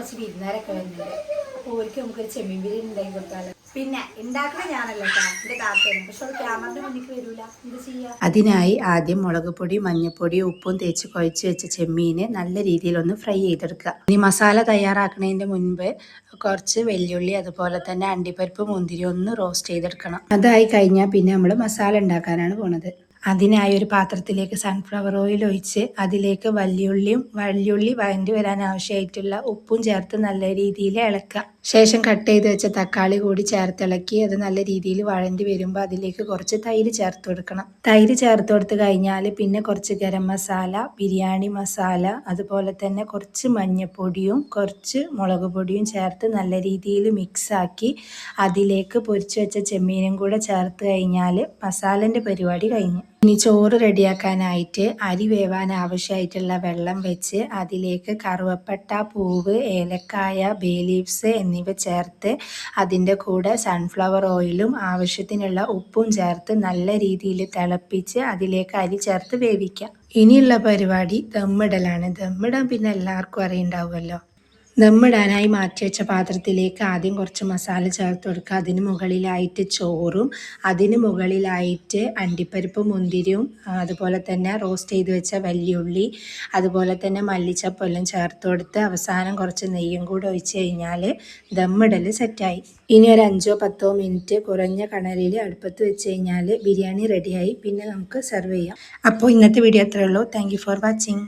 കുറച്ച് വിരുന്നുകാരൊക്കെ വരുന്നുണ്ട്. അപ്പോൾ ഓർക്ക് നമുക്കൊരു ചെമ്മീൻ ബിരിയാണി ഉണ്ടാക്കി കൊടുത്താലോ. പിന്നെ ഉണ്ടാക്കണ ഞാനല്ല കേട്ടോ, എൻ്റെ താത്തയാണ്. പക്ഷെ അത് ക്യാമറയുടെ മുന്നിലേക്ക് വരൂല, എന്ത് ചെയ്യാ. അതിനായി ആദ്യം മുളക് പൊടി, മഞ്ഞൾപ്പൊടി, ഉപ്പും തേച്ച് കുഴച്ച് വെച്ച ചെമ്മീന് നല്ല രീതിയിലൊന്ന് ഫ്രൈ ചെയ്തെടുക്കുക. ഇനി മസാല തയ്യാറാക്കുന്നതിൻ്റെ മുൻപ് കുറച്ച് വെല്ലുള്ളി അതുപോലെ തന്നെ അണ്ടിപ്പരിപ്പ് മുന്തിരി ഒന്ന് റോസ്റ്റ് ചെയ്തെടുക്കണം. അതായി കഴിഞ്ഞാൽ പിന്നെ നമ്മൾ മസാല ഉണ്ടാക്കാനാണ് പോണത്. അതിനായി ഒരു പാത്രത്തിലേക്ക് സൺഫ്ലവർ ഓയിൽ ഒഴിച്ച് അതിലേക്ക് വല്യുള്ളി വഴണ്ടി വരാൻ ആവശ്യമായിട്ടുള്ള ഉപ്പും ചേർത്ത് നല്ല രീതിയിൽ ഇളക്കുക. ശേഷം കട്ട് ചെയ്ത് വെച്ച തക്കാളി കൂടി ചേർത്തിളക്കി അത് നല്ല രീതിയിൽ വഴണ്ടി വരുമ്പോൾ അതിലേക്ക് കുറച്ച് തൈര് ചേർത്ത് കൊടുക്കണം. തൈര് ചേർത്ത് കൊടുത്ത് കഴിഞ്ഞാൽ പിന്നെ കുറച്ച് ഗരം മസാല, ബിരിയാണി മസാല, അതുപോലെ തന്നെ കുറച്ച് മഞ്ഞൾപ്പൊടിയും കുറച്ച് മുളക് പൊടിയും ചേർത്ത് നല്ല രീതിയിൽ മിക്സാക്കി അതിലേക്ക് പൊരിച്ച് വെച്ച ചെമ്മീനും കൂടെ ചേർത്ത് കഴിഞ്ഞാൽ മസാലൻ്റെ പരിപാടി കഴിഞ്ഞു. ഇനി ചോറ് റെഡിയാക്കാനായിട്ട് അരി വേവാൻ ആവശ്യമായിട്ടുള്ള വെള്ളം വെച്ച് അതിലേക്ക് കറുവപ്പട്ട, പൂവ്, ഏലക്കായ, ബേ ലീവ്സ് എന്നിവ ചേർത്ത് അതിൻ്റെ കൂടെ സൺഫ്ലവർ ഓയിലും ആവശ്യത്തിനുള്ള ഉപ്പും ചേർത്ത് നല്ല രീതിയിൽ തിളപ്പിച്ച് അതിലേക്ക് അരി ചേർത്ത് വേവിക്കാം. ഇനിയുള്ള പരിപാടി ദമ്മിടലാണ്. ദമ്മിടാൻ പിന്നെ എല്ലാവർക്കും അറിയുണ്ടാവുമല്ലോ. ദമ്മിടാനായി മാറ്റി വെച്ച പാത്രത്തിലേക്ക് ആദ്യം കുറച്ച് മസാല ചേർത്ത് കൊടുക്കുക. അതിന് മുകളിലായിട്ട് ചോറും അതിന് മുകളിലായിട്ട് അണ്ടിപ്പരിപ്പ് മുന്തിരിയും അതുപോലെ തന്നെ റോസ്റ്റ് ചെയ്ത് വെച്ച വെല്ലുള്ളി അതുപോലെ തന്നെ മല്ലിച്ചപ്പ് എല്ലാം ചേർത്ത് കൊടുത്ത് അവസാനം കുറച്ച് നെയ്യും കൂടെ ഒഴിച്ച് കഴിഞ്ഞാൽ ദമ്മിടൽ സെറ്റായി. ഇനി ഒരു 5-10 മിനിറ്റ് കുറഞ്ഞ കണലിൽ അടുപ്പത്ത് വെച്ച് കഴിഞ്ഞാൽ ബിരിയാണി റെഡിയായി. പിന്നെ നമുക്ക് സെർവ് ചെയ്യാം. അപ്പോൾ ഇന്നത്തെ വീഡിയോ അത്രയേ ഉള്ളൂ. Thank you for watching.